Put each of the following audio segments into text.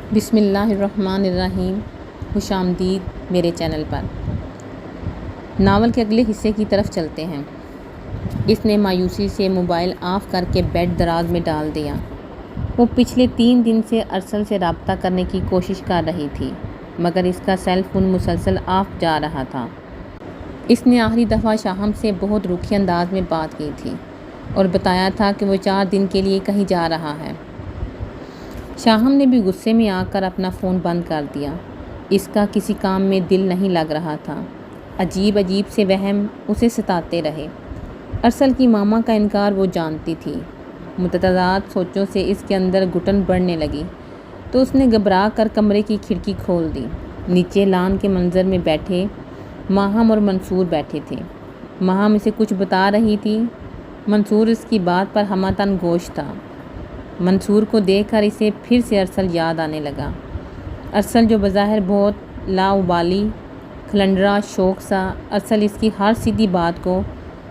بسم اللہ الرحمن الرحیم۔ خوش آمدید میرے چینل پر۔ ناول کے اگلے حصے کی طرف چلتے ہیں۔ اس نے مایوسی سے موبائل آف کر کے بیڈ دراز میں ڈال دیا۔ وہ پچھلے 3 دن سے ارسل سے رابطہ کرنے کی کوشش کر رہی تھی، مگر اس کا سیل فون مسلسل آف جا رہا تھا۔ اس نے آخری دفعہ شاہم سے بہت روکھی انداز میں بات کی تھی اور بتایا تھا کہ وہ 4 دن کے لیے کہیں جا رہا ہے۔ شاہم نے بھی غصے میں آ کر اپنا فون بند کر دیا۔ اس کا کسی کام میں دل نہیں لگ رہا تھا۔ عجیب سے وہم اسے ستاتے رہے۔ ارسل کی ماما کا انکار وہ جانتی تھی۔ متضاد سوچوں سے اس کے اندر گھٹن بڑھنے لگی تو اس نے گھبرا کر کمرے کی کھڑکی کھول دی۔ نیچے لان کے منظر میں بیٹھے ماہم اور منصور بیٹھے تھے۔ ماہم اسے کچھ بتا رہی تھی، منصور اس کی بات پر ہمہ گوش تھا۔ منصور کو دیکھ کر اسے پھر سے ارسل یاد آنے لگا۔ ارسل جو بظاہر بہت لاابالی، کھلنڈرا شوق سا، ارسل اس کی ہر سیدھی بات کو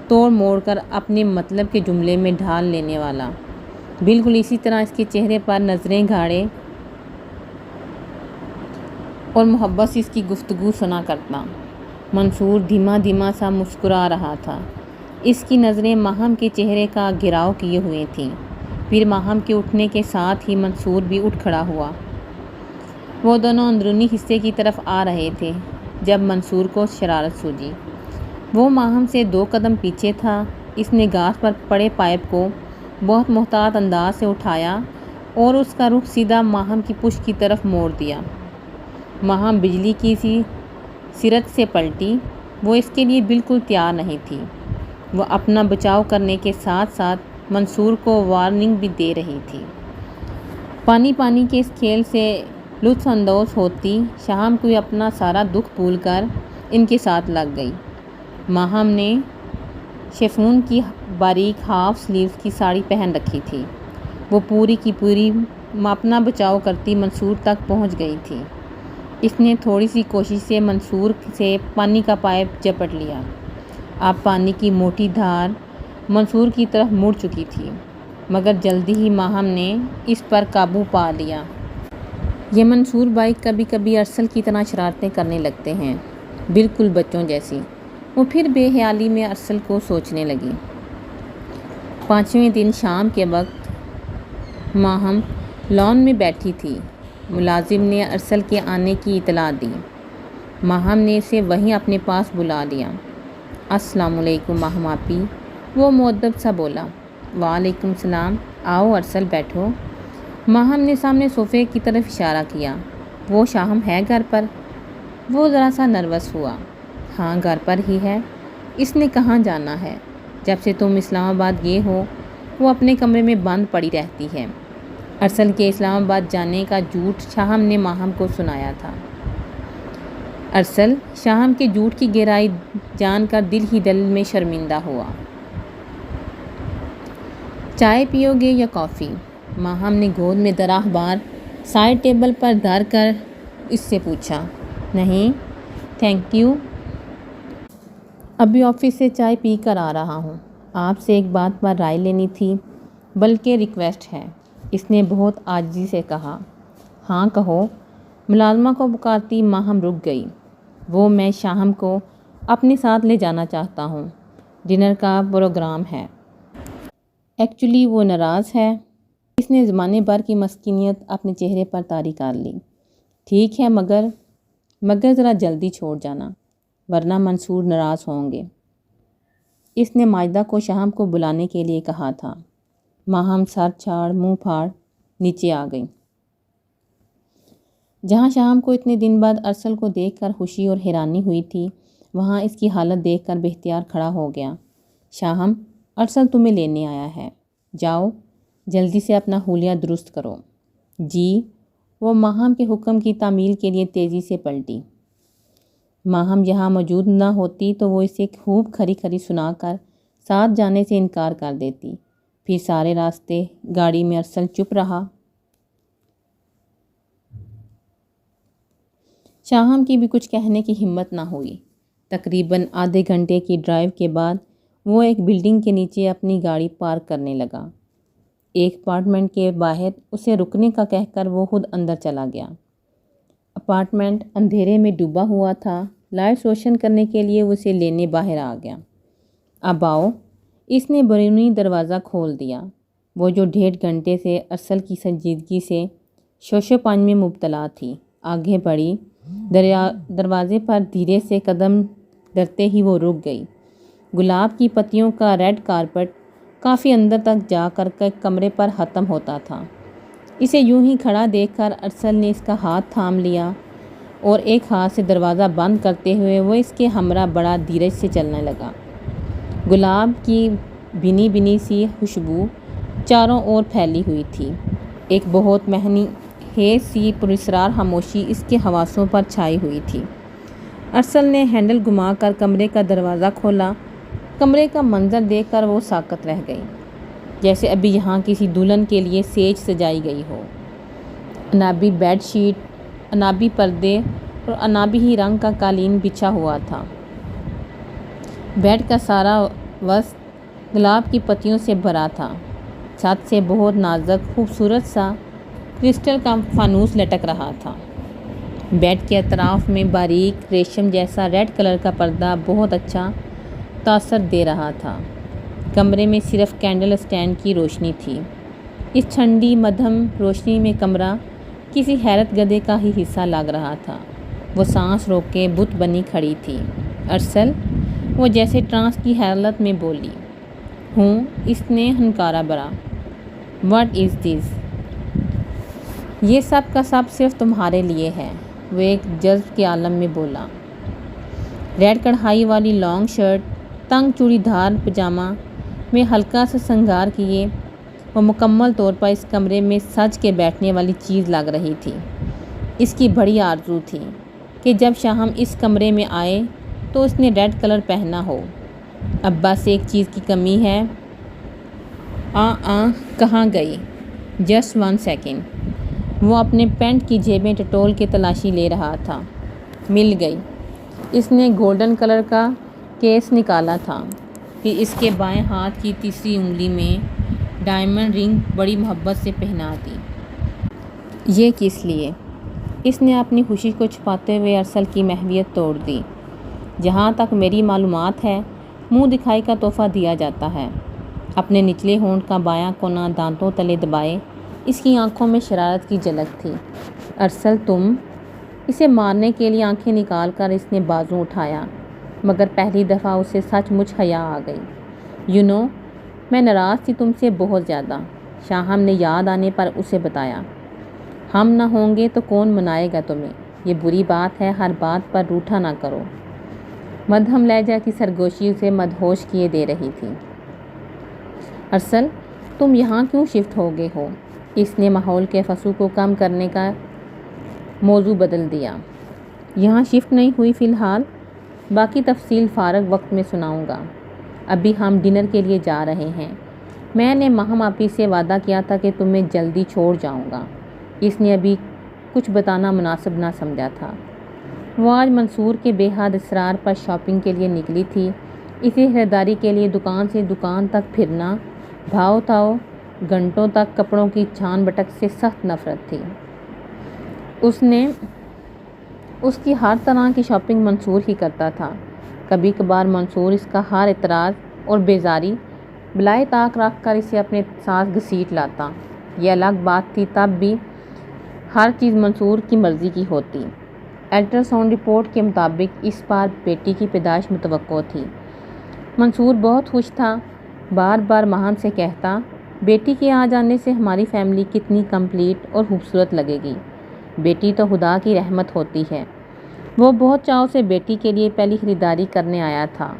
توڑ موڑ کر اپنے مطلب کے جملے میں ڈھال لینے والا، بالکل اسی طرح اس کے چہرے پر نظریں گاڑے اور محبت سے اس کی گفتگو سنا کرتا۔ منصور دھیما سا مسکرا رہا تھا۔ اس کی نظریں ماہم کے چہرے کا گھیراؤ کیے ہوئے تھیں۔ پھر ماہم کے اٹھنے کے ساتھ ہی منصور بھی اٹھ کھڑا ہوا۔ وہ دونوں اندرونی حصے کی طرف آ رہے تھے جب منصور کو شرارت سوجی۔ وہ ماہم سے 2 قدم پیچھے تھا۔ اس نے گھاس پر پڑے پائپ کو بہت محتاط انداز سے اٹھایا اور اس کا رخ سیدھا ماہم کی پشت کی طرف موڑ دیا۔ ماہم بجلی کی سی سرعت سے پلٹی۔ وہ اس کے لیے بالکل تیار نہیں تھی۔ وہ اپنا بچاؤ کرنے کے ساتھ ساتھ منصور کو وارننگ بھی دے رہی تھی۔ پانی کے اس کھیل سے لطف اندوز ہوتی شاہم کو اپنا سارا دکھ بھول کر ان کے ساتھ لگ گئی۔ ماہم نے شیفون کی باریک ہاف سلیوز کی ساڑی پہن رکھی تھی۔ وہ پوری کی پوری اپنا بچاؤ کرتی منصور تک پہنچ گئی تھی۔ اس نے تھوڑی سی کوشش سے منصور سے پانی کا پائپ جپٹ لیا۔ اب پانی کی موٹی دھار منصور کی طرف مڑ چکی تھی، مگر جلدی ہی ماہم نے اس پر قابو پا لیا۔ یہ منصور بھائی کبھی کبھی ارسل کی طرح شرارتیں کرنے لگتے ہیں، بالکل بچوں جیسی۔ وہ پھر بے خیالی میں ارسل کو سوچنے لگی۔ 5ویں دن شام کے وقت ماہم لان میں بیٹھی تھی۔ ملازم نے ارسل کے آنے کی اطلاع دی۔ ماہم نے اسے وہیں اپنے پاس بلا لیا۔ السلام علیکم ماہم آپی، وہ مؤدب سا بولا۔ وعلیکم السلام، آؤ ارسل بیٹھو۔ ماہم نے سامنے صوفے کی طرف اشارہ کیا۔ وہ شاہم ہے گھر پر؟ وہ ذرا سا نروس ہوا۔ ہاں گھر پر ہی ہے۔ اس نے کہاں جانا ہے؟ جب سے تم اسلام آباد گئے ہو وہ اپنے کمرے میں بند پڑی رہتی ہے۔ ارسل کے اسلام آباد جانے کا جھوٹ شاہم نے ماہم کو سنایا تھا۔ ارسل شاہم کے جھوٹ کی گہرائی جان کر دل ہی دل میں شرمندہ ہوا۔ چائے پیو گے یا کافی؟ ماہم نے گود میں درا اخبار سائڈ ٹیبل پر دھر کر اس سے پوچھا۔ نہیں تھینک یو، ابھی آفس سے چائے پی کر آ رہا ہوں۔ آپ سے ایک بات پر رائے لینی تھی، بلکہ ریکویسٹ ہے، اس نے بہت عاجزی سے کہا۔ ہاں کہو، ملازمہ کو پکارتی ماہم رک گئی۔ میں شاہم کو اپنے ساتھ لے جانا چاہتا ہوں، ڈنر کا پروگرام ہے۔ ایکچولی وہ ناراض ہے۔ اس نے زمانے بھر کی مسکینیت اپنے چہرے پر طاری کر لی۔ ٹھیک ہے مگر ذرا جلدی چھوڑ جانا، ورنہ منصور ناراض ہوں گے۔ اس نے ماجدہ کو شاہم کو بلانے کے لیے کہا تھا۔ ماہم سر چھاڑ منہ پھاڑ نیچے آ گئی۔ جہاں شاہم کو اتنے دن بعد ارسل کو دیکھ کر خوشی اور حیرانی ہوئی تھی، وہاں اس کی حالت دیکھ کر بے اختیار کھڑا ہو گیا۔ شاہم، ارسل تمہیں لینے آیا ہے، جاؤ جلدی سے اپنا حلیہ درست کرو۔ جی، وہ ماہم کے حکم کی تعمیل کے لیے تیزی سے پلٹی۔ ماہم یہاں موجود نہ ہوتی تو وہ اسے خوب کھری سنا کر ساتھ جانے سے انکار کر دیتی۔ پھر سارے راستے گاڑی میں ارسل چپ رہا۔ شاہم کی بھی کچھ کہنے کی ہمت نہ ہوئی۔ تقریباً آدھے گھنٹے کی ڈرائیو کے بعد وہ ایک بلڈنگ کے نیچے اپنی گاڑی پارک کرنے لگا۔ ایک اپارٹمنٹ کے باہر اسے رکنے کا کہہ کر وہ خود اندر چلا گیا۔ اپارٹمنٹ اندھیرے میں ڈوبا ہوا تھا۔ لائٹ روشن کرنے کے لیے اسے لینے باہر آ گیا۔ اب آؤ، اس نے بیرونی دروازہ کھول دیا۔ وہ جو 1.5 گھنٹے سے ارسل کی سنجیدگی سے شوشو پانچ میں مبتلا تھی آگے بڑھی۔ دروازے پر دھیرے سے قدم ڈرتے ہی وہ رک گئی۔ گلاب کی پتیوں کا ریڈ کارپٹ کافی اندر تک جا کر کمرے پر ختم ہوتا تھا۔ اسے یوں ہی کھڑا دیکھ کر ارسل نے اس کا ہاتھ تھام لیا اور ایک ہاتھ سے دروازہ بند کرتے ہوئے وہ اس کے ہمراہ بڑا دھیرج سے چلنے لگا۔ گلاب کی بھینی بھینی سی خوشبو چاروں اور پھیلی ہوئی تھی۔ ایک بہت مہنی خیز سی پراسرار خاموشی اس کے حواسوں پر چھائی ہوئی تھی۔ ارسل نے ہینڈل گھما کر کمرے کا دروازہ کھولا۔ کمرے کا منظر دیکھ کر وہ ساکت رہ گئی، جیسے ابھی یہاں کسی دلہن کے لیے سیج سجائی گئی ہو۔ انابی بیڈ شیٹ، انابی پردے اور انابی ہی رنگ کا قالین بچھا ہوا تھا۔ بیڈ کا سارا وسط گلاب کی پتیوں سے بھرا تھا۔ چھت سے بہت نازک خوبصورت سا کرسٹل کا فانوس لٹک رہا تھا۔ بیڈ کے اطراف میں باریک ریشم جیسا ریڈ کلر کا پردہ بہت اچھا تاثر دے رہا تھا۔ کمرے میں صرف کینڈل اسٹینڈ کی روشنی تھی۔ اس ٹھنڈی مدھم روشنی میں کمرہ کسی حیرت گدے کا ہی حصہ لگ رہا تھا۔ وہ سانس روک کے بت بنی کھڑی تھی۔ ارسل، وہ جیسے ٹرانس کی حالت میں بولی۔ ہوں، اس نے ہنکارا بھرا۔ واٹ از دس؟ یہ سب کا سب صرف تمہارے لیے ہے، وہ ایک جذب کے عالم میں بولا۔ ریڈ کڑھائی والی لانگ شرٹ، تنگ چوڑی دار پجامہ میں ہلکا سا سنگار کیے وہ مکمل طور پر اس کمرے میں سج کے بیٹھنے والی چیز لگ رہی تھی۔ اس کی بڑی آرزو تھی کہ جب شام اس کمرے میں آئے تو اس نے ریڈ کلر پہنا ہو۔ اب بس ایک چیز کی کمی ہے۔ کہاں گئی؟ Just 1 second. وہ اپنے پینٹ کی جیبیں ٹٹول کے تلاشی لے رہا تھا۔ مل گئی۔ اس نے گولڈن کلر کا کیس نکالا تھا، پھر اس کے بائیں ہاتھ کی تیسری انگلی میں ڈائمنڈ رنگ بڑی محبت سے پہنا دی۔ یہ کس لیے؟ اس نے اپنی خوشی کو چھپاتے ہوئے ارسل کی محویت توڑ دی۔ جہاں تک میری معلومات ہے، منہ دکھائی کا تحفہ دیا جاتا ہے۔ اپنے نچلے ہونٹ کا بایاں کونا دانتوں تلے دبائے اس کی آنکھوں میں شرارت کی جھلک تھی۔ ارسل، تم؟ اسے مارنے کے لیے آنکھیں نکال کر اس نے بازو اٹھایا، مگر پہلی دفعہ اسے سچ مچ حیا آ گئی۔ میں ناراض تھی تم سے بہت زیادہ، شاہم نے یاد آنے پر اسے بتایا۔ ہم نہ ہوں گے تو کون منائے گا تمہیں؟ یہ بری بات ہے، ہر بات پر روٹھا نہ کرو۔ مدھم لہجہ کی سرگوشی اسے مدہوش کیے دے رہی تھی۔ ارسل، تم یہاں کیوں شفٹ ہو گئے ہو؟ اس نے ماحول کے فسو کو کم کرنے کا موضوع بدل دیا۔ یہاں شفٹ نہیں ہوئی فی الحال، باقی تفصیل فارغ وقت میں سناؤں گا۔ ابھی ہم ڈنر کے لیے جا رہے ہیں۔ میں نے ماہم آپی سے وعدہ کیا تھا کہ تمہیں جلدی چھوڑ جاؤں گا۔ اس نے ابھی کچھ بتانا مناسب نہ سمجھا تھا۔ وہ آج منصور کے بے حد اصرار پر شاپنگ کے لیے نکلی تھی۔ اسی خریداری کے لیے دکان سے دکان تک پھرنا، بھاؤ تاؤ گھنٹوں تک کپڑوں کی چھان بٹک سے سخت نفرت تھی۔ اس کی ہر طرح کی شاپنگ منصور ہی کرتا تھا۔ کبھی کبھار منصور اس کا ہر اعتراض اور بیزاری بلائے طاق رکھ کر اسے اپنے ساتھ گھسیٹ لاتا۔ یہ الگ بات تھی، تب بھی ہر چیز منصور کی مرضی کی ہوتی۔ الٹرا ساؤنڈ رپورٹ کے مطابق اس بار بیٹی کی پیدائش متوقع تھی۔ منصور بہت خوش تھا، بار بار ماہن سے کہتا، بیٹی کے آ جانے سے ہماری فیملی کتنی کمپلیٹ اور خوبصورت لگے گی۔ بیٹی تو خدا کی رحمت ہوتی ہے۔ وہ بہت چاؤ سے بیٹی کے لیے پہلی خریداری کرنے آیا تھا۔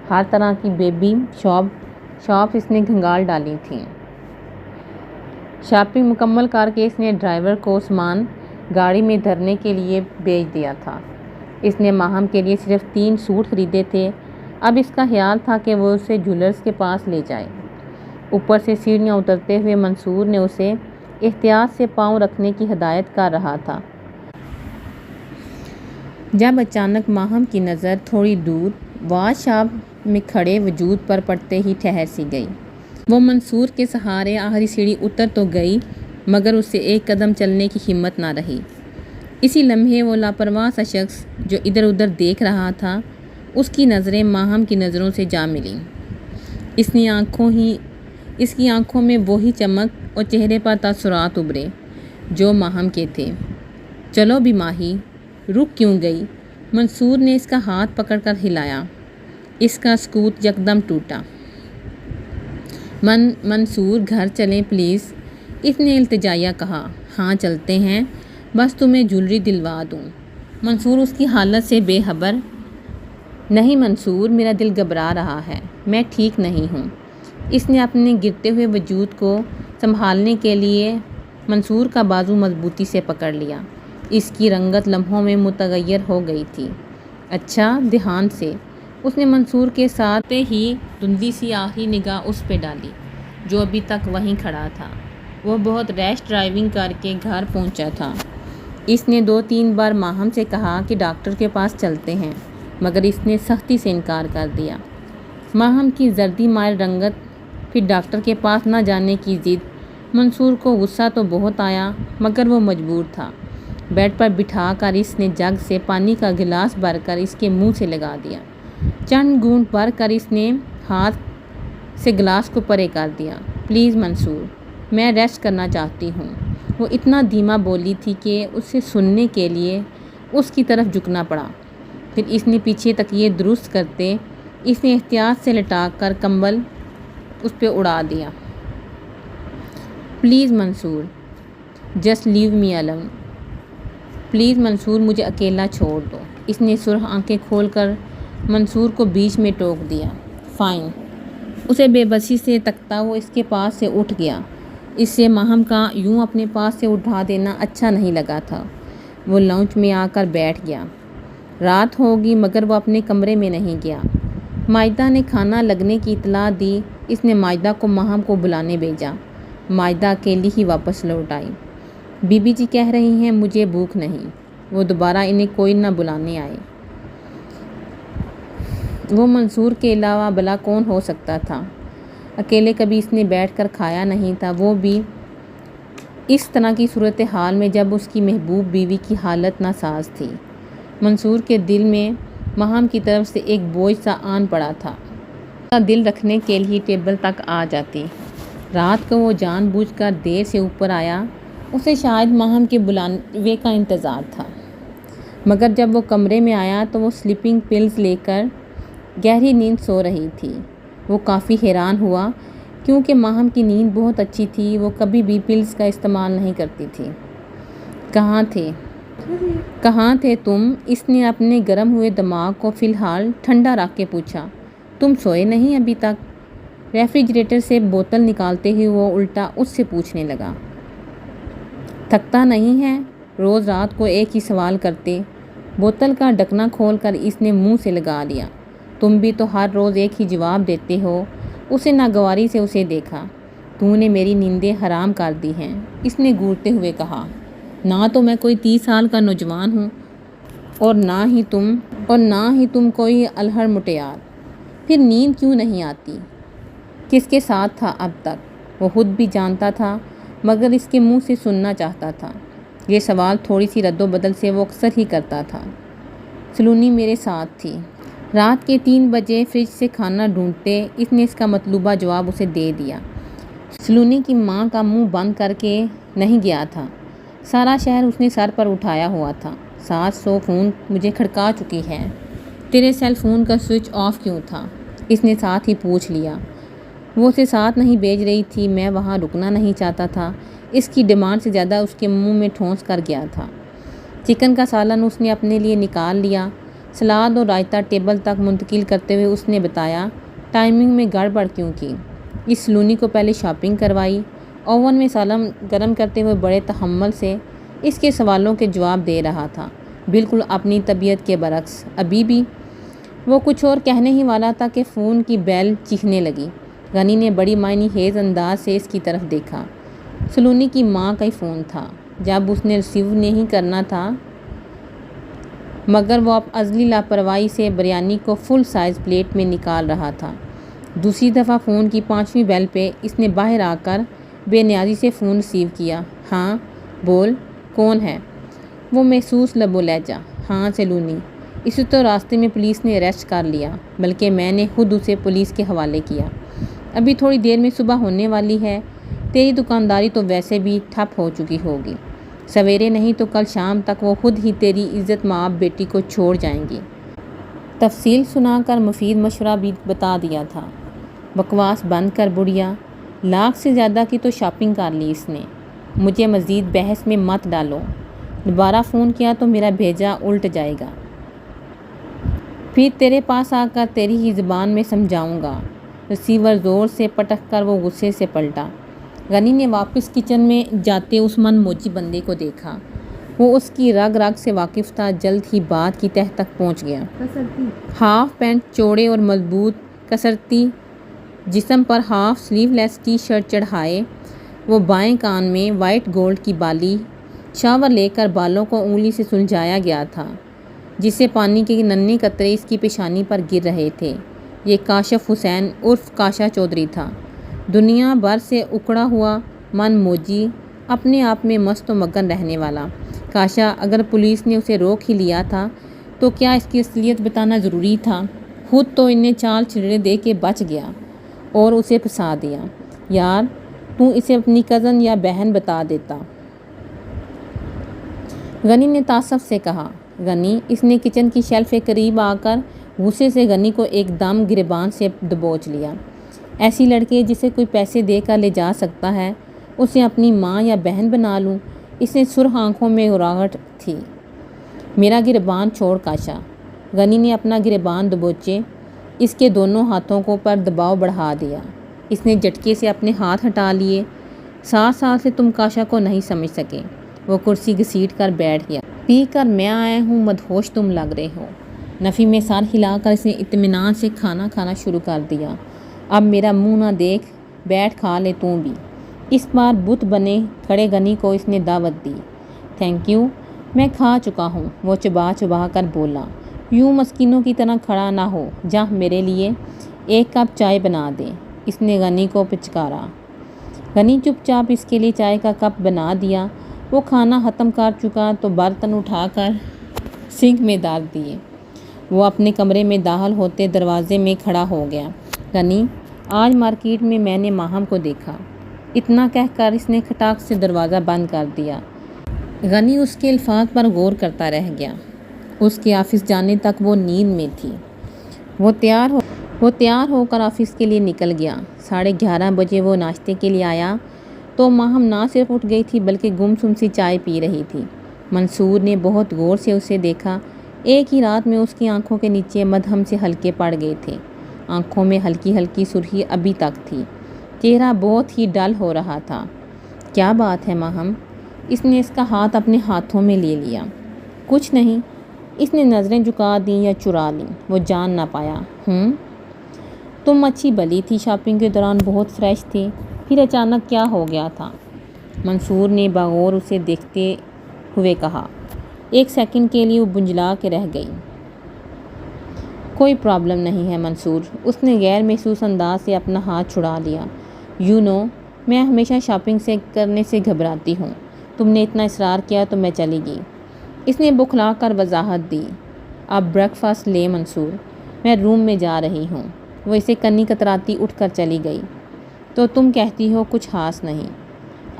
ہر طرح کی بیبی شاپس اس نے گھنگال ڈالی تھیں۔ شاپنگ مکمل کر کے اس نے ڈرائیور کو سامان گاڑی میں دھرنے کے لیے بھیج دیا تھا۔ اس نے ماہم کے لیے صرف 3 سوٹ خریدے تھے۔ اب اس کا خیال تھا کہ وہ اسے جولرز کے پاس لے جائے۔ اوپر سے سیڑھیاں اترتے ہوئے منصور نے اسے احتیاط سے پاؤں رکھنے کی ہدایت کر رہا تھا، جب اچانک ماہم کی نظر تھوڑی دور واچ شاپ میں کھڑے وجود پر پڑتے ہی ٹھہر سی گئی۔ وہ منصور کے سہارے آخری سیڑھی اتر تو گئی مگر اس سے ایک قدم چلنے کی ہمت نہ رہی۔ اسی لمحے وہ لاپرواہ سا شخص جو ادھر ادھر دیکھ رہا تھا، اس کی نظریں ماہم کی نظروں سے جا ملیں۔ اس کی آنکھوں میں وہی چمک اور چہرے پر تاثرات ابھرے جو ماہم کے تھے۔ چلو بھی ماہی، رک کیوں گئی؟ منصور نے اس کا ہاتھ پکڑ کر ہلایا۔ اس کا سکوت یکدم ٹوٹا۔ منصور گھر چلیں پلیز، اس نے التجائیہ کہا۔ ہاں چلتے ہیں، بس تمہیں جولری دلوا دوں۔ منصور اس کی حالت سے بے خبر۔ نہیں منصور، میرا دل گھبرا رہا ہے، میں ٹھیک نہیں ہوں۔ اس نے اپنے گرتے ہوئے وجود کو سنبھالنے کے لیے منصور کا بازو مضبوطی سے پکڑ لیا۔ اس کی رنگت لمحوں میں متغیر ہو گئی تھی۔ اچھا، دھیان سے۔ اس نے منصور کے ساتھ ہی دھندلی سی آخری نگاہ اس پہ ڈالی جو ابھی تک وہیں کھڑا تھا۔ وہ بہت ریش ڈرائیونگ کر کے گھر پہنچا تھا۔ اس نے 2-3 بار ماہم سے کہا کہ ڈاکٹر کے پاس چلتے ہیں، مگر اس نے سختی سے انکار کر دیا۔ ماہم کی زردی مائل رنگت، پھر ڈاکٹر کے پاس نہ جانے کی ضد۔ منصور کو غصہ تو بہت آیا مگر وہ مجبور تھا۔ بیڈ پر بٹھا کر اس نے جگ سے پانی کا گلاس بھر کر اس کے منہ سے لگا دیا۔ چند گھونٹ بھر کر اس نے ہاتھ سے گلاس کو پرے کر دیا۔ پلیز منصور، میں ریسٹ کرنا چاہتی ہوں۔ وہ اتنا دھیما بولی تھی کہ اسے سننے کے لیے اس کی طرف جھکنا پڑا۔ پھر اس نے پیچھے تکیے درست کرتے اس نے احتیاط سے لٹا کر کمبل اس پہ اڑا دیا۔ Please Mansoor, just leave me alone. Please Mansoor, مجھے اکیلا چھوڑ دو۔ اس نے سرخ آنکھیں کھول کر منصور کو بیچ میں ٹوک دیا۔ فائن۔ اسے بے بسی سے تکتا وہ اس کے پاس سے اٹھ گیا۔ اس سے ماہم کا یوں اپنے پاس سے اٹھا دینا اچھا نہیں لگا تھا۔ وہ لاؤنج میں آ کر بیٹھ گیا۔ رات ہوگی مگر وہ اپنے کمرے میں نہیں گیا۔ مائدہ نے کھانا لگنے کی اطلاع دی۔ اس نے مائدہ کو ماہم کو بلانے بھیجا۔ مائدہ اکیلی ہی واپس لوٹ آئی۔ بی بی جی کہہ رہی ہیں مجھے بھوک نہیں۔ وہ دوبارہ انہیں کوئی نہ بلانے آئے۔ وہ منصور کے علاوہ بھلا کون ہو سکتا تھا؟ اکیلے کبھی اس نے بیٹھ کر کھایا نہیں تھا، وہ بھی اس طرح کی صورتحال میں جب اس کی محبوب بیوی کی حالت ناساز تھی۔ منصور کے دل میں ماہم کی طرف سے ایک بوجھ سا آن پڑا تھا۔ اس کا دل رکھنے کے لیے ٹیبل تک آ جاتی۔ رات کو وہ جان بوجھ کر دیر سے اوپر آیا۔ اسے شاید ماہم کے بلاوے کا انتظار تھا، مگر جب وہ کمرے میں آیا تو وہ سلیپنگ پلز لے کر گہری نیند سو رہی تھی۔ وہ کافی حیران ہوا کیونکہ ماہم کی نیند بہت اچھی تھی، وہ کبھی بھی پلز کا استعمال نہیں کرتی تھی۔ کہاں تھے تم؟ اس نے اپنے گرم ہوئے دماغ کو فی الحال ٹھنڈا رکھ کے پوچھا۔ تم سوئے نہیں ابھی تک؟ ریفریجریٹر سے بوتل نکالتے ہی وہ الٹا اس سے پوچھنے لگا۔ تھکتا نہیں ہے؟ روز رات کو ایک ہی سوال کرتے۔ بوتل کا ڈھکنا کھول کر اس نے منہ سے لگا لیا۔ تم بھی تو ہر روز ایک ہی جواب دیتے ہو۔ اسے ناگواری سے اسے دیکھا۔ تو نے میری نیندیں حرام کر دی ہیں، اس نے گھورتے ہوئے کہا۔ نہ تو میں کوئی 30 سال کا نوجوان ہوں اور نہ ہی تم کوئی الہڑ مٹیار۔ پھر نیند کیوں نہیں آتی؟ کس کے ساتھ تھا اب تک؟ وہ خود بھی جانتا تھا مگر اس کے منہ سے سننا چاہتا تھا۔ یہ سوال تھوڑی سی رد و بدل سے وہ اکثر ہی کرتا تھا۔ سلونی میرے ساتھ تھی۔ رات کے 3 بجے فریج سے کھانا ڈھونڈتے اس نے اس کا مطلوبہ جواب اسے دے دیا۔ سلونی کی ماں کا منہ بند کر کے نہیں گیا تھا۔ سارا شہر اس نے سر پر اٹھایا ہوا تھا۔ 700 فون مجھے کھڑکا چکی ہے۔ تیرے سیل فون کا سوئچ آف کیوں تھا؟ اس نے ساتھ ہی پوچھ لیا۔ وہ اسے ساتھ نہیں بھیج رہی تھی، میں وہاں رکنا نہیں چاہتا تھا۔ اس کی ڈیمانڈ سے زیادہ اس کے منہ میں ٹھونس کر گیا تھا۔ چکن کا سالن اس نے اپنے لیے نکال لیا۔ سلاد اور رائتہ ٹیبل تک منتقل کرتے ہوئے اس نے بتایا ٹائمنگ میں گڑبڑ کیوں کی۔ اس سلونی کو پہلے شاپنگ کروائی۔ اوون میں سالن گرم کرتے ہوئے بڑے تحمل سے اس کے سوالوں کے جواب دے رہا تھا، بالکل اپنی طبیعت کے برعکس۔ ابھی بھی وہ کچھ اور کہنے ہی والا تھا کہ فون کی بیل چیخنے لگی۔ غنی نے بڑی معنی خیز انداز سے اس کی طرف دیکھا۔ سلونی کی ماں کا ہی فون تھا۔ جب اس نے ریسیو نہیں کرنا تھا مگر وہ اب ازلی لاپرواہی سے بریانی کو فل سائز پلیٹ میں نکال رہا تھا۔ دوسری دفعہ فون کی 5ویں بیل پہ اس نے باہر آ کر بے نیازی سے فون ریسیو کیا۔ ہاں بول، کون ہے؟ وہ محسوس لب و لہجہ، ہاں سیلونی، اسے تو راستے میں پولیس نے اریسٹ کر لیا، بلکہ میں نے خود اسے پولیس کے حوالے کیا۔ ابھی تھوڑی دیر میں صبح ہونے والی ہے، تیری دکانداری تو ویسے بھی ٹھپ ہو چکی ہوگی، سویرے نہیں تو کل شام تک وہ خود ہی تیری عزت مآب بیٹی کو چھوڑ جائیں گی۔ تفصیل سنا کر مفید مشورہ بھی بتا دیا تھا۔ بکواس بند کر بڑھیا، لاکھ سے زیادہ کی تو شاپنگ کر لی اس نے، مجھے مزید بحث میں مت ڈالو، دوبارہ فون کیا تو میرا بھیجا الٹ جائے گا، پھر تیرے پاس آ کر تیری ہی زبان میں سمجھاؤں گا۔ ریسیور زور سے پٹک کر وہ غصے سے پلٹا۔ غنی نے واپس کچن میں جاتے اس من موجی بندے کو دیکھا، وہ اس کی رگ رگ سے واقف تھا، جلد ہی بات کی تہہ تک پہنچ گیا۔ ہاف پینٹ چوڑے اور مضبوط، کسرتی جسم پر ہاف سلیو لیس ٹی شرٹ چڑھائے، وہ بائیں کان میں وائٹ گولڈ کی بالی، شاور لے کر بالوں کو انگلی سے سلجھایا گیا تھا، جس سے پانی کے ننھے قطرے اس کی پیشانی پر گر رہے تھے۔ یہ کاشف حسین عرف کاشا چودھری تھا، دنیا بھر سے اکڑا ہوا من موجی، اپنے آپ میں مست و مگن رہنے والا۔ کاشا، اگر پولیس نے اسے روک ہی لیا تھا تو کیا اس کی اصلیت بتانا ضروری تھا؟ خود تو انہیں چال چھڑے دے کے بچ گیا اور اسے پھنسا دیا۔ یار، تو اسے اپنی کزن یا بہن بتا دیتا۔ غنی نے تعصب سے کہا۔ غنی، اس نے کچن کی شیلف کے قریب آ کر غصے سے غنی کو ایک دم گریبان سے دبوچ لیا۔ ایسی لڑکے جسے کوئی پیسے دے کر لے جا سکتا ہے، اسے اپنی ماں یا بہن بنا لوں؟ اس نے سرخ آنکھوں میں اراہٹ تھی۔ میرا گریبان چھوڑ کاشا۔ غنی نے اپنا گریبان دبوچے اس کے دونوں ہاتھوں کو پر دباؤ بڑھا دیا۔ اس نے جھٹکے سے اپنے ہاتھ ہٹا لیے۔ 7 سال سے تم کاشا کو نہیں سمجھ سکے۔ وہ کرسی گھسیٹ کر بیٹھ گیا۔ پی کر میں آیا ہوں، مدہوش تم لگ رہے ہو۔ نفی میں سر ہلا کر اس نے اطمینان سے کھانا کھانا شروع کر دیا۔ اب میرا منہ نہ دیکھ، بیٹھ کھا لے تو بھی۔ اس بار بت بنے کھڑے غنی کو اس نے دعوت دی۔ تھینک یو، میں کھا چکا ہوں، وہ چبا چبا کر بولا۔ یوں مسکینوں کی طرح کھڑا نہ ہو، جا میرے لیے 1 کپ چائے بنا دے، اس نے غنی کو پچکارا۔ غنی چپ چاپ اس کے لیے چائے کا کپ بنا دیا۔ وہ کھانا ختم کر چکا تو برتن اٹھا کر سنک میں ڈال دیے۔ وہ اپنے کمرے میں داخل ہوتے دروازے میں کھڑا ہو گیا۔ غنی، آج مارکیٹ میں میں نے ماہم کو دیکھا۔ اتنا کہہ کر اس نے کھٹاک سے دروازہ بند کر دیا۔ غنی اس کے الفاظ پر غور کرتا رہ گیا۔ اس کے آفس جانے تک وہ نیند میں تھی۔ وہ تیار ہو کر آفس کے لیے نکل گیا۔ 11:30 بجے وہ ناشتے کے لیے آیا تو ماہم نہ صرف اٹھ گئی تھی بلکہ گمسم سی چائے پی رہی تھی۔ منصور نے بہت غور سے اسے دیکھا۔ ایک ہی رات میں اس کی آنکھوں کے نیچے مدھم سے ہلکے پڑ گئے تھے، آنکھوں میں ہلکی ہلکی سرخی ابھی تک تھی، چہرہ بہت ہی ڈل ہو رہا تھا۔ کیا بات ہے ماہم؟ اس نے اس کا ہاتھ اپنے ہاتھوں میں لے لیا۔ کچھ نہیں، اس نے نظریں جھکا دیں یا چرا لیں، وہ جان نہ پایا۔ تم اچھی بلی تھی، شاپنگ کے دوران بہت فریش تھے، پھر اچانک کیا ہو گیا تھا؟ منصور نے بغور اسے دیکھتے ہوئے کہا۔ 1 سیکنڈ کے لیے وہ بنجلا کے رہ گئی۔ کوئی پرابلم نہیں ہے منصور، اس نے غیر محسوس انداز سے اپنا ہاتھ چھڑا لیا۔ میں ہمیشہ شاپنگ کرنے سے گھبراتی ہوں، تم نے اتنا اصرار کیا تو میں چلی گئی۔ اس نے بکھلا کر وضاحت دی۔ اب بریک فاسٹ لے منصور، میں روم میں جا رہی ہوں۔ وہ اسے کنی کتراتی اٹھ کر چلی گئی۔ تو تم کہتی ہو کچھ خاص نہیں؟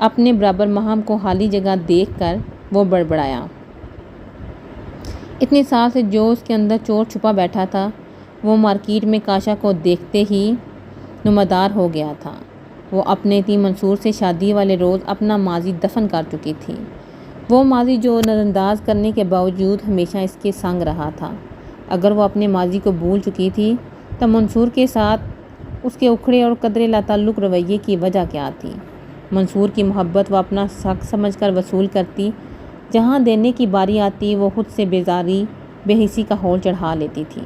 اپنے برابر ماہم کو خالی جگہ دیکھ کر وہ بڑبڑایا۔ اتنے سال سے جو اس کے اندر چور چھپا بیٹھا تھا، وہ مارکیٹ میں کاشا کو دیکھتے ہی نمودار ہو گیا تھا۔ وہ اپنے منصور سے شادی والے روز اپنا ماضی دفن کر چکی تھی، وہ ماضی جو نظر انداز کرنے کے باوجود ہمیشہ اس کے سنگ رہا تھا۔ اگر وہ اپنے ماضی کو بھول چکی تھی تو منصور کے ساتھ اس کے اکھڑے اور قدرے لاتعلق رویے کی وجہ کیا تھی؟ منصور کی محبت وہ اپنا حق سمجھ کر وصول کرتی، جہاں دینے کی باری آتی وہ خود سے بیزاری بے حسی کا ہول چڑھا لیتی تھی۔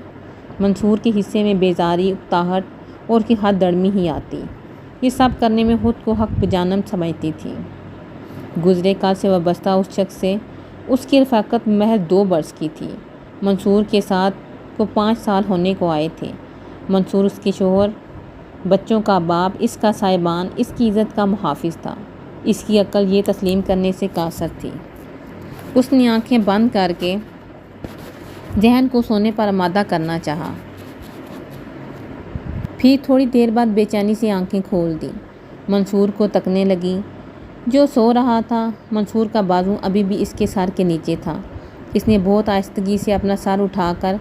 منصور کے حصے میں بیزاری، اکتاہٹ اور کی حد دڑمی ہی آتی۔ یہ سب کرنے میں خود کو حق بجانب سمجھتی تھی۔ گزرے کال سے وابستہ اس شخص سے اس کی رفاقت محض 2 برس کی تھی۔ منصور کے ساتھ کو 5 سال ہونے کو آئے تھے۔ منصور اس کے شوہر بچوں کا باپ، اس کا سائبان، اس کی عزت کا محافظ تھا۔ اس کی عقل یہ تسلیم کرنے سے قاصر تھی۔ اس نے آنکھیں بند کر کے ذہن کو سونے پر آمادہ کرنا چاہا، پھر تھوڑی دیر بعد بے چینی سے آنکھیں کھول دیں۔ منصور کو تکنے لگی جو سو رہا تھا۔ منصور کا بازو ابھی بھی اس کے سر کے نیچے تھا۔ اس نے بہت آہستگی سے اپنا سر اٹھا کر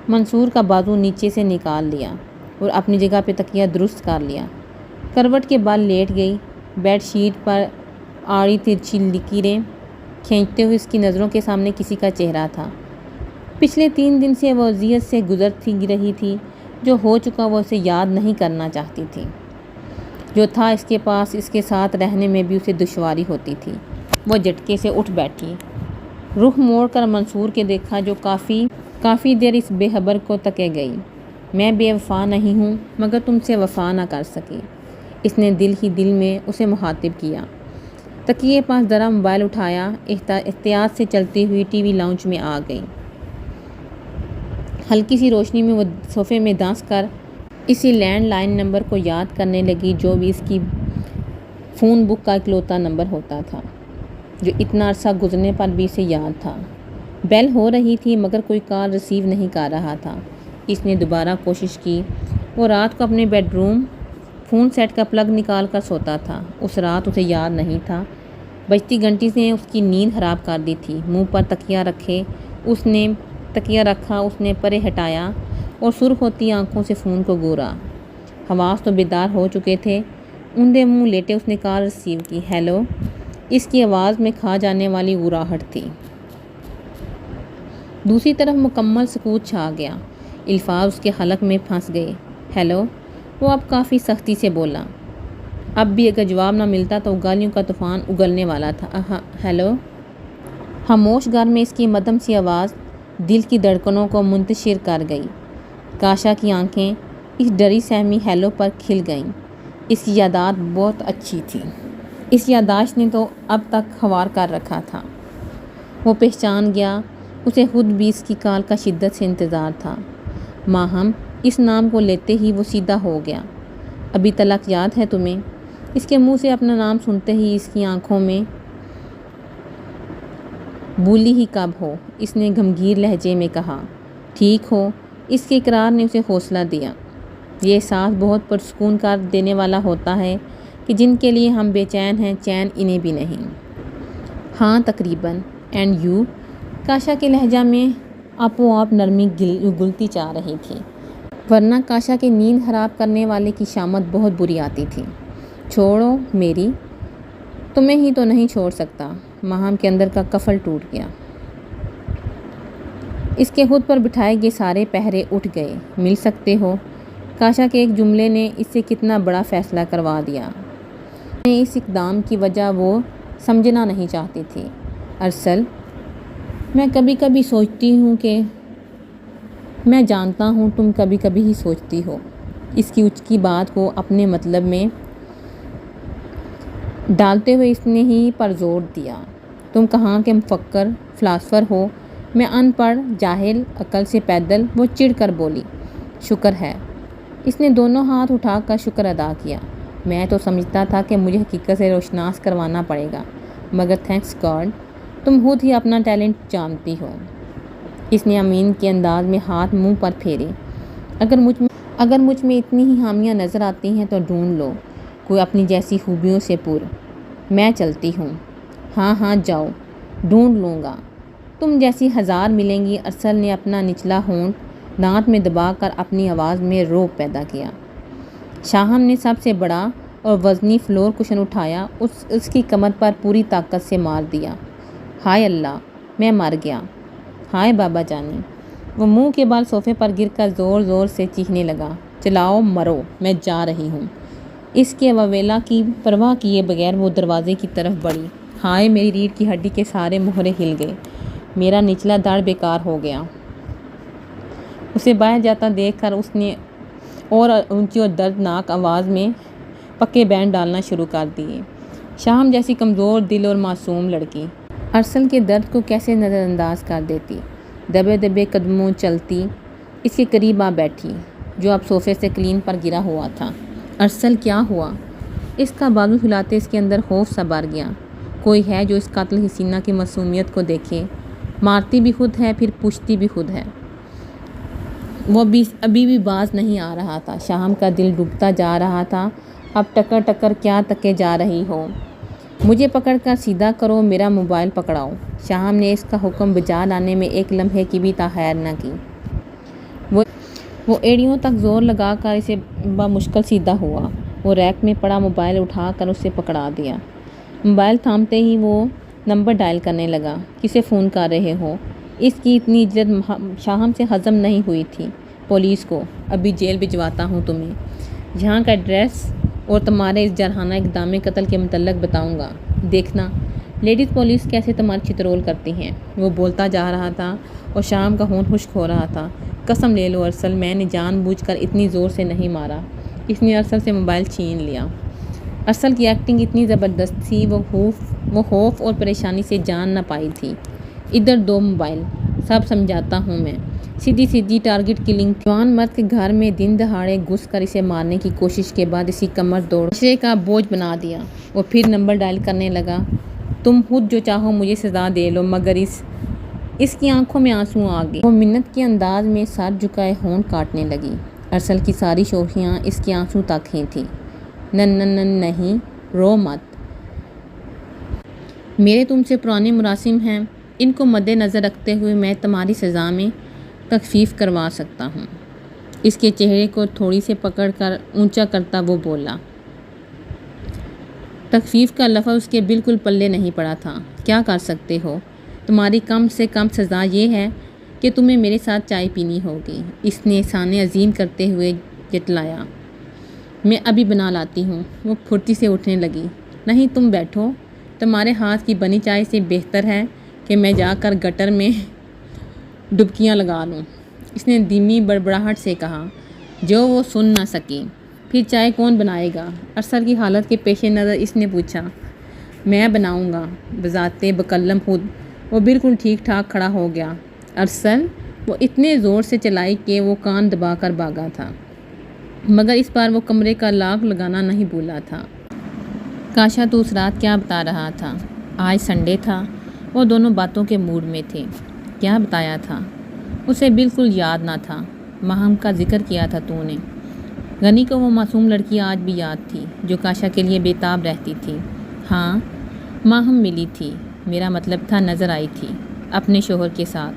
منصور کا بازو نیچے سے نکال لیا اور اپنی جگہ پہ تکیہ درست کر لیا۔ کروٹ کے بال لیٹ گئی۔ بیڈ شیٹ پر آڑی ترچھی لکیریں کھینچتے ہوئے اس کی نظروں کے سامنے کسی کا چہرہ تھا۔ پچھلے 3 دن سے وہ اذیت سے گزرتی رہی تھی۔ جو ہو چکا وہ اسے یاد نہیں کرنا چاہتی تھی۔ جو تھا اس کے پاس، اس کے ساتھ رہنے میں بھی اسے دشواری ہوتی تھی۔ وہ جھٹکے سے اٹھ بیٹھی، رخ موڑ کر منصور کے دیکھا جو کافی دیر اس بے خبر کو تکے گئی۔ میں بے وفا نہیں ہوں مگر تم سے وفا نہ کر سکی۔ اس نے دل ہی دل میں اسے مخاطب کیا۔ تکیے پاس ذرا موبائل اٹھایا، احتیاط سے چلتی ہوئی ٹی وی لاؤنج میں آ گئی۔ ہلکی سی روشنی میں وہ صوفے میں دھنس کر اسی لینڈ لائن نمبر کو یاد کرنے لگی جو بھی اس کی فون بک کا اکلوتا نمبر ہوتا تھا، جو اتنا عرصہ گزرنے پر بھی اسے یاد تھا۔ بیل ہو رہی تھی مگر کوئی کال ریسیو نہیں کر رہا تھا۔ اس نے دوبارہ کوشش کی۔ وہ رات کو اپنے بیڈ روم فون سیٹ کا پلگ نکال کر سوتا تھا۔ اس رات اسے یاد نہیں تھا۔ بجتی گھنٹی نے اس کی نیند خراب کر دی تھی۔ منہ پر تکیہ رکھا، اس نے پرے ہٹایا اور سرخ ہوتی آنکھوں سے فون کو گورا۔ حواس تو بیدار ہو چکے تھے۔ اندھے منہ لیٹے اس نے کال ریسیو کی۔ ہیلو۔ اس کی آواز میں کھا جانے والی گراہٹ تھی۔ دوسری طرف مکمل سکوت چھا گیا۔ الفاظ اس کے حلق میں پھنس گئے۔ ہیلو۔ وہ اب کافی سختی سے بولا۔ اب بھی اگر جواب نہ ملتا تو گالیوں کا طوفان اگلنے والا تھا۔ ہیلو۔ خاموش گھر میں اس کی مدھم سی آواز دل کی دھڑکنوں کو منتشر کر گئی۔ کاشا کی آنکھیں اس ڈری سہمی ہیلو پر کھل گئیں۔ اس کی یادداشت بہت اچھی تھی۔ اس یادداشت نے تو اب تک خوار کر رکھا تھا۔ وہ پہچان گیا۔ اسے خود بھی اس کی کال کا شدت سے انتظار تھا۔ ماہم، اس نام کو لیتے ہی وہ سیدھا ہو گیا۔ ابھی تلک یاد ہے تمہیں؟ اس کے منہ سے اپنا نام سنتے ہی اس کی آنکھوں میں بولی ہی کب ہو، اس نے گمگیر لہجے میں کہا۔ ٹھیک ہو، اس کے اقرار نے اسے حوصلہ دیا۔ یہ احساس بہت پرسکون کر دینے والا ہوتا ہے کہ جن کے لیے ہم بے چین ہیں، چین انہیں بھی نہیں۔ ہاں تقریباً۔ And you? کاشا کے لہجہ میں آپ نرمی گلتی چاہ رہی تھی، ورنہ کاشا کے نیند خراب کرنے والے کی شامت بہت بری آتی تھی۔ چھوڑو میری، تمہیں ہی تو نہیں چھوڑ سکتا۔ ماہم کے اندر کا قفل ٹوٹ گیا۔ اس کے خود پر بٹھائے گئے سارے پہرے اٹھ گئے۔ مل سکتے ہو؟ کاشا کے ایک جملے نے اس سے کتنا بڑا فیصلہ کروا دیا۔ اس اقدام کی وجہ وہ سمجھنا نہیں چاہتی تھی۔ ارسل، میں کبھی کبھی سوچتی ہوں کہ میں جانتا ہوں تم کبھی کبھی ہی سوچتی ہو۔ اس کی اچکی بات کو اپنے مطلب میں ڈالتے ہوئے اس نے ہی پر زور دیا۔ تم کہاں کے مفکر، فلاسفر ہو، میں ان پڑھ، جاہل، عقل سے پیدل۔ وہ چڑھ کر بولی۔ شکر ہے۔ اس نے دونوں ہاتھ اٹھا کر شکر ادا کیا۔ میں تو سمجھتا تھا کہ مجھے حقیقت سے روشناس کروانا پڑے گا، مگر تھینکس گاڈ تم خود ہی اپنا ٹیلنٹ جانتی ہو۔ اس نے امین کے انداز میں ہاتھ منہ پر پھیرے۔ اگر مجھ میں اتنی ہی خامیاں نظر آتی ہیں تو ڈھونڈ لو کوئی اپنی جیسی خوبیوں سے پر۔ میں چلتی ہوں۔ ہاں جاؤ، ڈھونڈ لوں گا۔ تم جیسی 1000 ملیں گی۔ ارسل نے اپنا نچلا ہونٹ دانت میں دبا کر اپنی آواز میں روب پیدا کیا۔ شاہم نے سب سے بڑا اور وزنی فلور کشن اٹھایا، اس کی کمر پر پوری طاقت سے مار دیا۔ ہائے اللہ، میں مر گیا۔ ہائے بابا جانی۔ وہ منہ کے بال صوفے پر گر کر زور زور سے چیخنے لگا۔ چلاؤ مرو، میں جا رہی ہوں۔ اس کے وویلا کی پرواہ کیے بغیر وہ دروازے کی طرف بڑھی۔ ہائے، میری ریڑھ کی ہڈی کے سارے مہرے ہل گئے۔ میرا نچلا دڑ بیکار ہو گیا۔ اسے باہر جاتا دیکھ کر اس نے اور اونچی اور دردناک آواز میں پکے بینڈ ڈالنا شروع کر دیے۔ شام جیسی کمزور دل اور معصوم لڑکی ارسل کے درد کو کیسے نظر انداز کر دیتی۔ دبے دبے قدموں چلتی اس کے قریب آ بیٹھی، جو اب صوفے سے قلین پر گرا ہوا تھا۔ ارسل کیا ہوا؟ اس کا بازو ہلاتے اس کے اندر خوف سا بھر گیا۔ کوئی ہے جو اس قاتل حسینہ کی معصومیت کو دیکھے؟ مارتی بھی خود ہے، پھر پوچھتی بھی خود ہے۔ وہ ابھی بھی باز نہیں آ رہا تھا۔ شاہم کا دل ڈوبتا جا رہا تھا۔ اب ٹکر ٹکر کیا تکے جا رہی ہو؟ مجھے پکڑ کر سیدھا کرو، میرا موبائل پکڑاؤ۔ شاہم نے اس کا حکم بجا لانے میں ایک لمحے کی بھی تاخیر نہ کی۔ وہ ایڑیوں تک زور لگا کر اسے بمشکل سیدھا ہوا۔ وہ ریک میں پڑا موبائل اٹھا کر اسے پکڑا دیا۔ موبائل تھامتے ہی وہ نمبر ڈائل کرنے لگا۔ کسے فون کر رہے ہو؟ اس کی اتنی عزت شاہم سے ہضم نہیں ہوئی تھی۔ پولیس کو۔ ابھی جیل بھجواتا ہوں تمہیں۔ یہاں کا ایڈریس اور تمہارے اس جارحانہ اقدام قتل کے متعلق بتاؤں گا۔ دیکھنا لیڈیز پولیس کیسے تمہاری چترول کرتی ہیں۔ وہ بولتا جا رہا تھا اور شاہم کا ہون خشک ہو رہا تھا۔ قسم لے لو ارسل، میں نے جان بوجھ کر اتنی زور سے نہیں مارا۔ اس نے ارسل سے موبائل چھین لیا۔ ارسل کی ایکٹنگ اتنی زبردست تھی، وہ خوف اور پریشانی سے جان نہ پائی تھی۔ ادھر دو موبائل، سب سمجھاتا ہوں میں۔ سیدھی ٹارگٹ کلنگ۔ جوان مرد کے گھر میں دن دہاڑے گھس کر اسے مارنے کی کوشش کے بعد اسی کمر توڑ معاشرے کا بوجھ بنا دیا۔ وہ پھر نمبر ڈائل کرنے لگا۔ تم خود جو چاہو مجھے سزا دے لو، مگر اس کی آنکھوں میں آنسو آ گئے۔ وہ منت کے انداز میں سر جھکائے ہونٹ کاٹنے لگی۔ ارسل کی ساری شوخیاں اس کی آنسو تک ہی تھیں۔ نہیں، رو مت۔ میرے تم سے پرانے مراسم ہیں، ان کو مد نظر رکھتے ہوئے میں تمہاری سزا میں تخفیف کروا سکتا ہوں۔ اس کے چہرے کو تھوڑی سے پکڑ کر اونچا کرتا وہ بولا۔ تخفیف کا لفظ اس کے بالکل پلے نہیں پڑا تھا۔ کیا کر سکتے ہو؟ تمہاری کم سے کم سزا یہ ہے کہ تمہیں میرے ساتھ چائے پینی ہوگی، اس نے احسان عظیم کرتے ہوئے جتلایا۔ میں ابھی بنا لاتی ہوں۔ وہ پھرتی سے اٹھنے لگی۔ نہیں، تم بیٹھو، تمہارے ہاتھ کی بنی چائے سے بہتر ہے کہ میں جا کر گٹر میں ڈبکیاں لگا لوں، اس نے دھیمی بڑبڑاہٹ سے کہا جو وہ سن نہ سکی۔ پھر چائے کون بنائے گا؟ ارسل کی حالت کے پیش نظر اس نے پوچھا۔ میں بناؤں گا، بذات بقلم خود۔ وہ بالکل ٹھیک ٹھاک کھڑا ہو گیا۔ ارسل، وہ اتنے زور سے چلائی کہ وہ کان دبا کر بھاگا تھا، مگر اس بار وہ کمرے کا لاک لگانا نہیں بھولا تھا۔ کاشا تو اس رات کیا بتا رہا تھا؟ آج سنڈے تھا، وہ دونوں باتوں کے موڈ میں تھے۔ کیا بتایا تھا؟ اسے بالکل یاد نہ تھا۔ ماہم کا ذکر کیا تھا تو نے۔ غنی کو وہ معصوم لڑکی آج بھی یاد تھی جو کاشا کے لیے بے تاب رہتی تھی۔ ہاں، ماہم ملی تھی، میرا مطلب تھا نظر آئی تھی اپنے شوہر کے ساتھ۔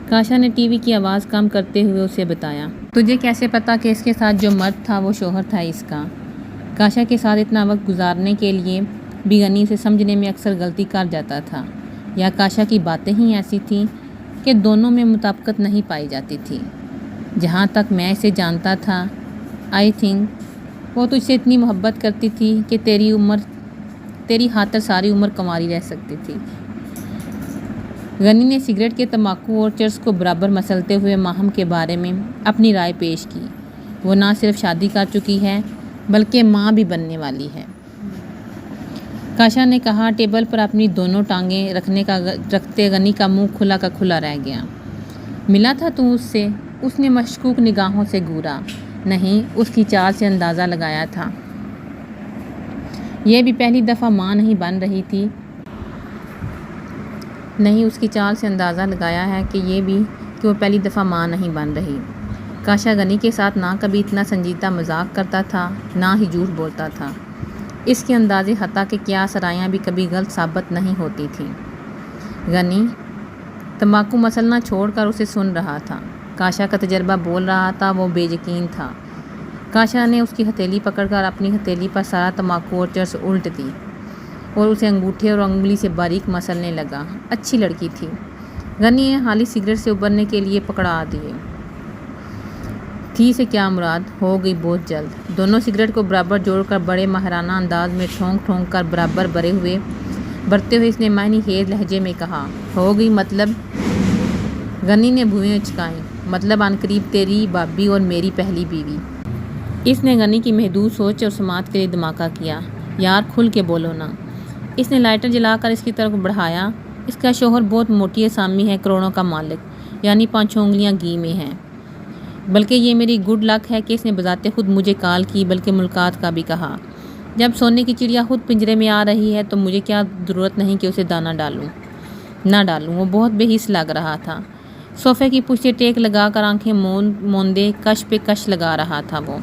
کاشا نے ٹی وی کی آواز کم کرتے ہوئے اسے بتایا۔ تجھے کیسے پتا کہ اس کے ساتھ جو مرد تھا وہ شوہر تھا اس کا؟ کاشا کے ساتھ اتنا وقت گزارنے کے لیے بھی غنی اسے سمجھنے میں اکثر غلطی کر جاتا تھا، یا کاشا کی باتیں ہی ایسی تھیں کہ دونوں میں مطابقت نہیں پائی جاتی تھی۔ جہاں تک میں اسے جانتا تھا، آئی تھنک وہ تجھ سے اتنی محبت کرتی تھی کہ تیری خاطر ساری عمر کنواری رہ سکتی تھی۔ غنی نے سگریٹ کے تمباکو اور چرس کو برابر مسلتے ہوئے ماہم کے بارے میں اپنی رائے پیش کی۔ وہ نہ صرف شادی کر چکی ہے بلکہ ماں بھی بننے والی ہے۔ کاشا نے کہا۔ ٹیبل پر اپنی دونوں ٹانگیں رکھتے غنی کا منہ کھلا کا کھلا رہ گیا۔ ملا تھا تو اس سے؟ اس نے مشکوک نگاہوں سے گھورا۔ نہیں، اس کی چال سے اندازہ لگایا تھا۔ یہ بھی پہلی دفعہ ماں نہیں بن رہی تھی۔ نہیں، اس کی چال سے اندازہ لگایا ہے کہ وہ پہلی دفعہ ماں نہیں بن رہی۔ کاشا غنی کے ساتھ نہ کبھی اتنا سنجیدہ مذاق کرتا تھا، نہ ہی جھوٹ بولتا تھا۔ اس کے اندازے حتیٰ کہ قیاس آرائیاں بھی کبھی غلط ثابت نہیں ہوتی تھیں۔ غنی تمباکو مسلنا چھوڑ کر اسے سن رہا تھا۔ کاشا کا تجربہ بول رہا تھا، وہ بے یقین تھا۔ کاشا نے اس کی ہتھیلی پکڑ کر اپنی ہتھیلی پر سارا تمباکو اور چرس الٹ دی اور اسے انگوٹھے اور انگلی سے باریک مسلنے لگا۔ اچھی لڑکی تھی۔ غنی نے خالی سگریٹ سے ابھرنے کے لیے پکڑا دیے۔ تھی سے کیا مراد؟ ہو گئی بہت جلد۔ دونوں سگریٹ کو برابر جوڑ کر بڑے ماہرانہ انداز میں ٹھونک ٹھونک کر برابر برتے ہوئے اس نے معنی خیز لہجے میں کہا۔ ہو گئی مطلب؟ غنی نے بھویں اچکائیں۔ مطلب عنقریب تیری بھابھی اور میری پہلی بیوی۔ اس نے غنی کی محدود سوچ اور سماعت کے لیے دھماکہ کیا۔ یار کھل کے بولو نا۔ اس نے لائٹر جلا کر اس کی طرف بڑھایا۔ اس کا شوہر بہت موٹی اسامی ہے، کروڑوں کا مالک، یعنی 5 انگلیاں گھی میں ہے۔ بلکہ یہ میری گڈ لک ہے کہ اس نے بذات خود مجھے کال کی، بلکہ ملاقات کا بھی کہا۔ جب سونے کی چڑیا خود پنجرے میں آ رہی ہے تو مجھے کیا ضرورت نہیں کہ اسے دانہ نہ ڈالوں۔ وہ بہت بے حس لگ رہا تھا۔ صوفے کی پشت ٹیک لگا کر آنکھیں موندے کش پہ کش لگا رہا تھا وہ۔